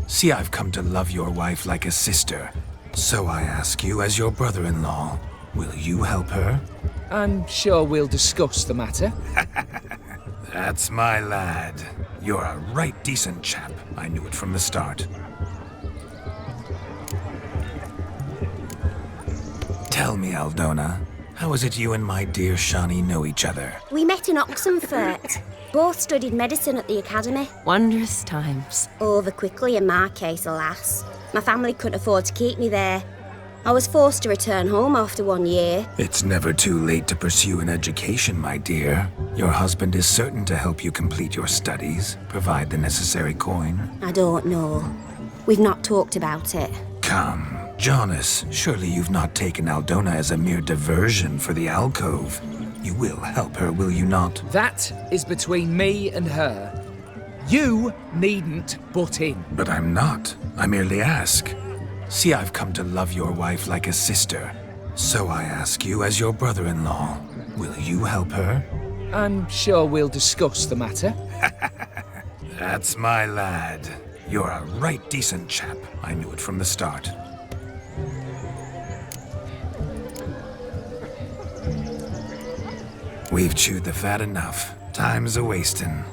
See, I've come to love your wife like a sister. So I ask you, as your brother-in-law, will you help her? I'm sure we'll discuss the matter. That's my lad. You're a right decent chap. I knew it from the start. me, Aldona, how is it you and my dear Shani know each other? We met in Oxenfurt. Both studied medicine at the academy. Wondrous times. Over quickly in my case, alas. My family couldn't afford to keep me there. I was forced to return home after 1 year. It's never too late to pursue an education, my dear. Your husband is certain to help you complete your studies, provide the necessary coin. I don't know. We've not talked about it. Come, Jonas, surely you've not taken Aldona as a mere diversion for the alcove. You will help her, will you not? That is between me and her. You needn't butt in. But I'm not. I merely ask. See, I've come to love your wife like a sister. So I ask you as your brother-in-law, will you help her? I'm sure we'll discuss the matter. That's my lad. You're a right decent chap. I knew it from the start. We've chewed the fat enough. Time's a-wasting.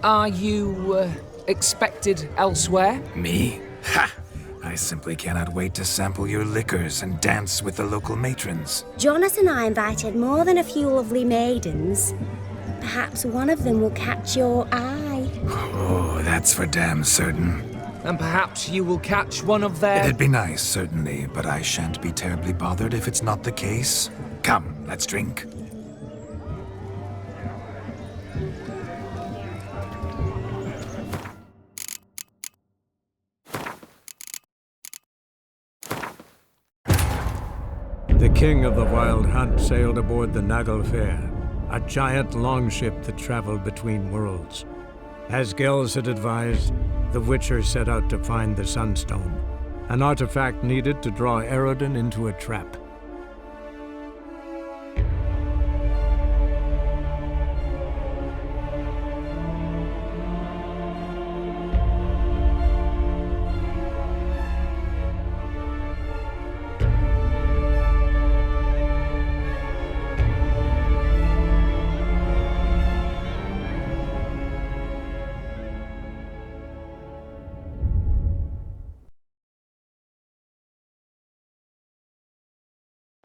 Are you, expected elsewhere? Me? Ha! I simply cannot wait to sample your liquors and dance with the local matrons. Jonas and I invited more than a few lovely maidens. Perhaps one of them will catch your eye. Oh, that's for damn certain. And perhaps you will catch one of their... It'd be nice, certainly, but I shan't be terribly bothered if it's not the case. Come, let's drink. The king of the Wild Hunt sailed aboard the Naglfair, a giant longship that traveled between worlds. As Gels had advised, the Witcher set out to find the Sunstone, an artifact needed to draw Eredin into a trap.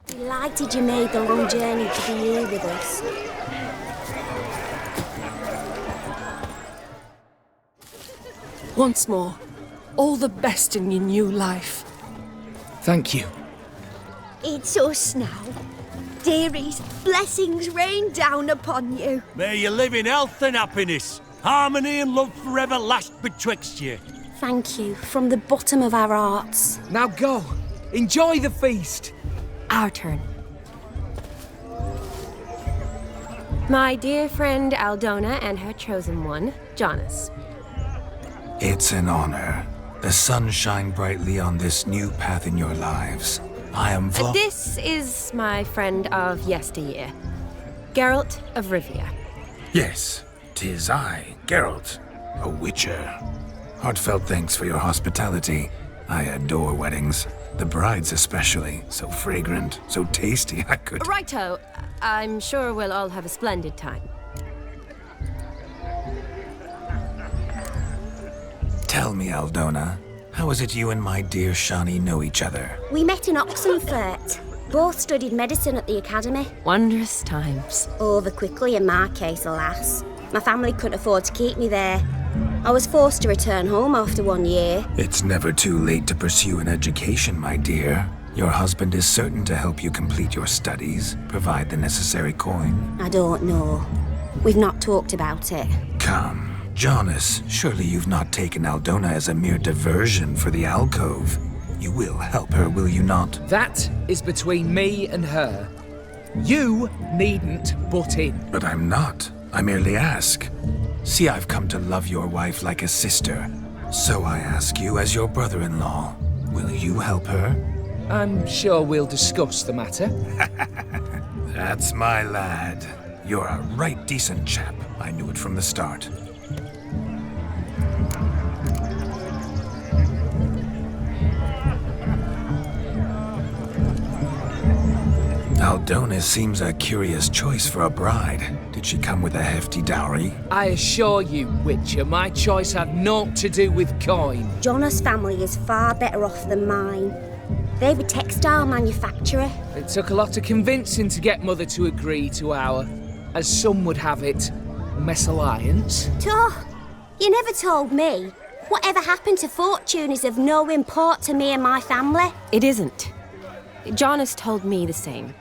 Delighted you made the long journey to be here with us. Once more, all the best in your new life. Thank you. It's us now. Dearies, blessings rain down upon you. May you live in health and happiness. Harmony and love forever last betwixt you. Thank you from the bottom of our hearts. Now go. Enjoy the feast. Our turn. My dear friend Aldona and her chosen one, Jonas. It's an honor. The sun shine brightly on this new path in your lives. I am This is my friend of yesteryear, Geralt of Rivia. Yes, 'tis I, Geralt, a witcher. Heartfelt thanks for your hospitality. I adore weddings. The brides especially. So fragrant, so tasty, I could... Righto. I'm sure we'll all have a splendid time. Tell me, Aldona, how is it you and my dear Shani know each other? We met in Oxenfurt. Both studied medicine at the academy. Wondrous times. Over quickly in my case, alas. My family couldn't afford to keep me there. I was forced to return home after 1 year. It's never too late to pursue an education, my dear. Your husband is certain to help you complete your studies, provide the necessary coin. I don't know. We've not talked about it. Come, Jonas, surely you've not taken Aldona as a mere diversion for the alcove. You will help her, will you not? That is between me and her. You needn't butt in. But I'm not. I merely ask. See, I've come to love your wife like a sister. So I ask you as your brother-in-law, will you help her? I'm sure we'll discuss the matter. That's my lad. You're a right decent chap. I knew it from the start. Dona seems a curious choice for a bride. Did she come with a hefty dowry? I assure you, Witcher, my choice had naught to do with coin. Jonas' family is far better off than mine. They're a textile manufacturer. It took a lot of convincing to get Mother to agree to our, as some would have it, mesalliance. Oh, you never told me. Whatever happened to fortune is of no import to me and my family. It isn't. Jonas told me the same.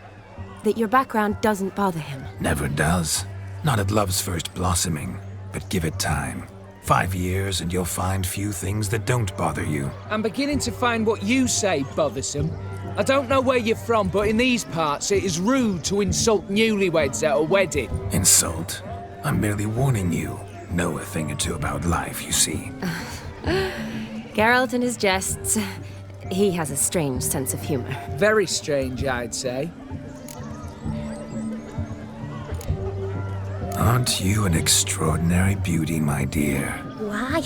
That your background doesn't bother him. Never does. Not at love's first blossoming. But give it time. 5 years and you'll find few things that don't bother you. I'm beginning to find what you say bothersome. I don't know where you're from, but in these parts it is rude to insult newlyweds at a wedding. Insult? I'm merely warning you. Know a thing or two about life, you see. Geralt and his jests. He has a strange sense of humor. Very strange, I'd say. Aren't you an extraordinary beauty, my dear? Why,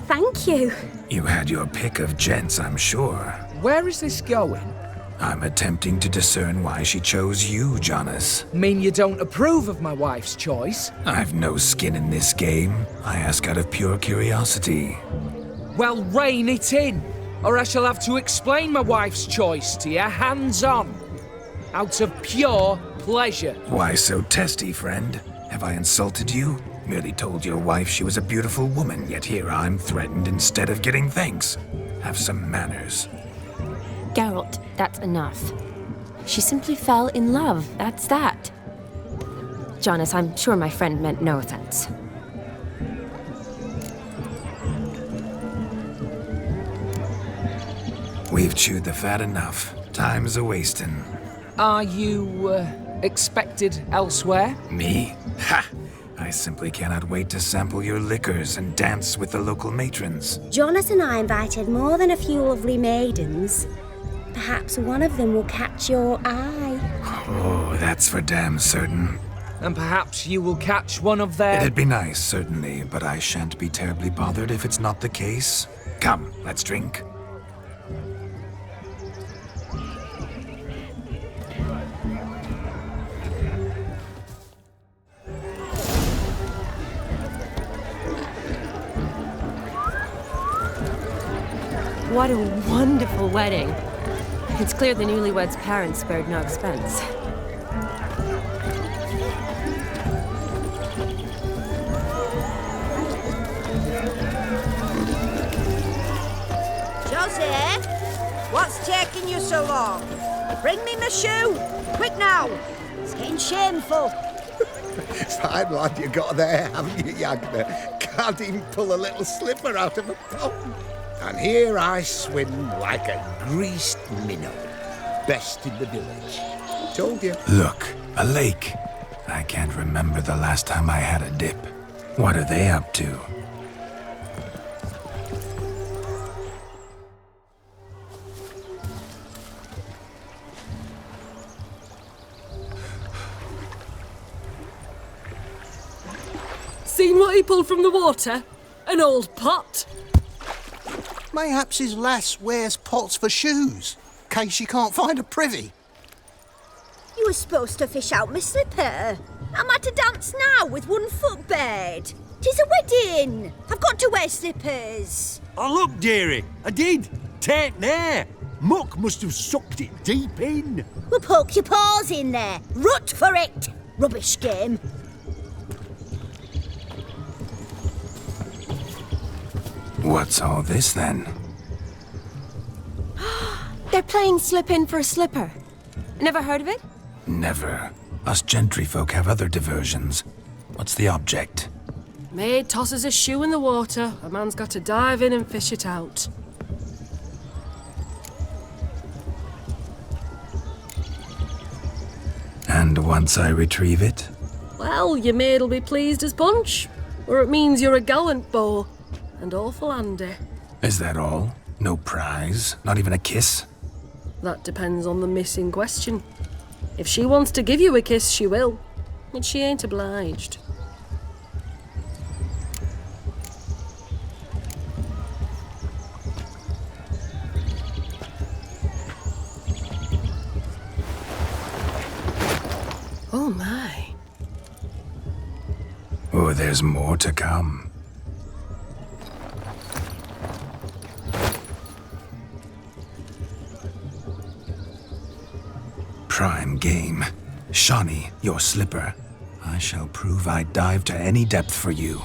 thank you. You had your pick of gents, I'm sure. Where is this going? I'm attempting to discern why she chose you, Jonas. Mean you don't approve of my wife's choice? I've no skin in this game. I ask out of pure curiosity. Well, rein it in, or I shall have to explain my wife's choice to you hands-on. Out of pure pleasure. Why so testy, friend? Have I insulted you? Merely told your wife she was a beautiful woman, yet here I'm threatened instead of getting thanks. Have some manners. Geralt, that's enough. She simply fell in love, that's that. Jonas, I'm sure my friend meant no offense. We've chewed the fat enough. Time's a-wasting. Are you, expected elsewhere? Me? Ha! I simply cannot wait to sample your liquors and dance with the local matrons. Jonas and I invited more than a few lovely maidens. Perhaps one of them will catch your eye. Oh, that's for damn certain. And perhaps you will catch one of their... It'd be nice, certainly, but I shan't be terribly bothered if it's not the case. Come, let's drink. What a wonderful wedding. It's clear the newlyweds' parents spared no expense. Joseph, what's taking you so long? Bring me my shoe, quick now. It's getting shameful. Fine lad you got there, haven't you, Yagna? Can't even pull a little slipper out of a pond. And here I swim like a greased minnow. Best in the village. Told you. Look, a lake. I can't remember the last time I had a dip. What are they up to? Seen what he pulled from the water? An old pot. Mayhaps his lass wears pots for shoes, case she can't find a privy. You were supposed to fish out my slipper. I'm at a dance now with one foot bared. 'Tis a wedding. I've got to wear slippers. Oh, look, dearie, I did. Take there. Muck must have sucked it deep in. Well, poke your paws in there. Rut for it. Rubbish game. What's all this, then? They're playing slip in for a slipper. Never heard of it? Never. Us gentry folk have other diversions. What's the object? Maid tosses a shoe in the water. A man's got to dive in and fish it out. And once I retrieve it? Well, your maid'll be pleased as punch. Or it means you're a gallant beau. And awful handy. Is that all? No prize? Not even a kiss? That depends on the miss in question. If she wants to give you a kiss, she will. But she ain't obliged. Oh my. Oh, there's more to come. Prime game. Shawnee, your slipper. I shall prove I dive to any depth for you.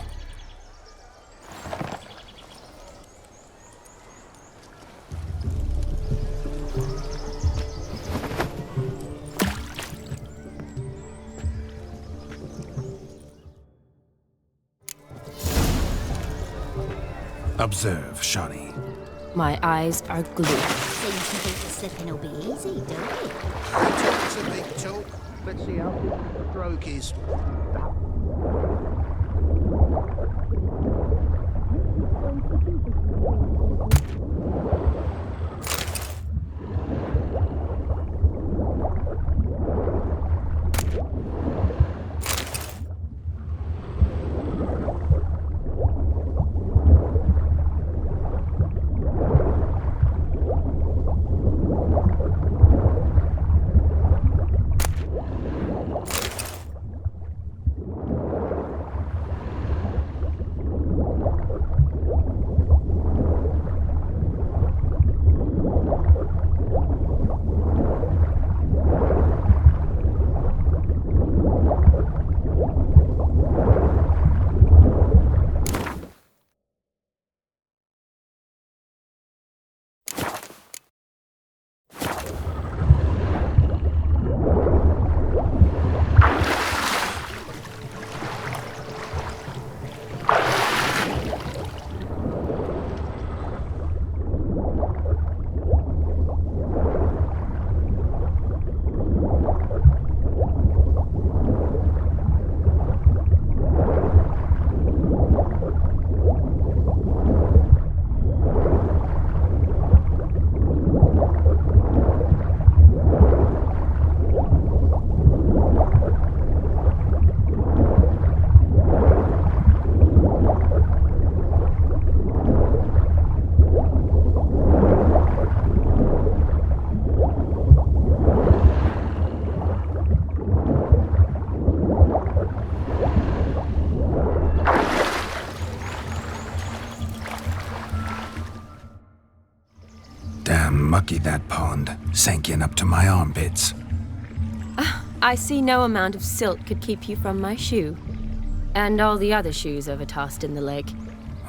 Observe, Shawnee. My eyes are glued. Seems to think the slipping will be easy, don't it? Talk's a big talk. Let's see how the stroke is. Mucky that pond, sank in up to my armpits. I see no amount of silt could keep you from my shoe. And all the other shoes overtossed in the lake.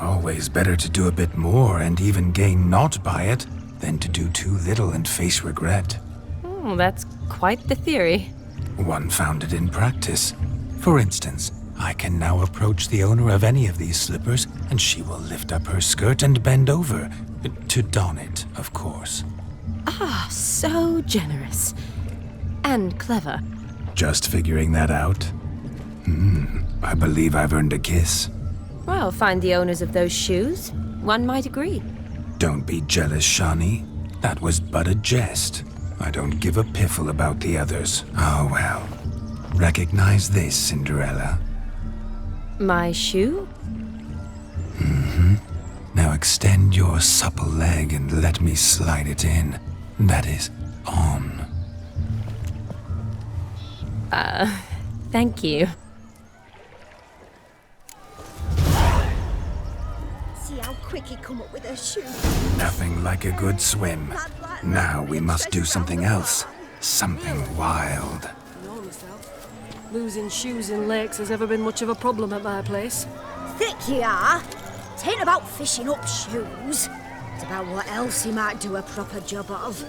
Always better to do a bit more and even gain naught by it than to do too little and face regret. Oh, that's quite the theory. One founded in practice. For instance, I can now approach the owner of any of these slippers, and she will lift up her skirt and bend over. To don it, of course. Ah, so generous. And clever. Just figuring that out? I believe I've earned a kiss. Well, find the owners of those shoes. One might agree. Don't be jealous, Shawnee. That was but a jest. I don't give a piffle about the others. Oh well. Recognize this, Cinderella. My shoe? Now extend your supple leg and let me slide it in. That is, on. Thank you. See how quick he come up with her shoe. Nothing like a good swim. Now we must do something else. Something wild. Know myself. Losing shoes in lakes has ever been much of a problem at my place. Thick you are. It ain't about fishing up shoes. It's about what else he might do a proper job of.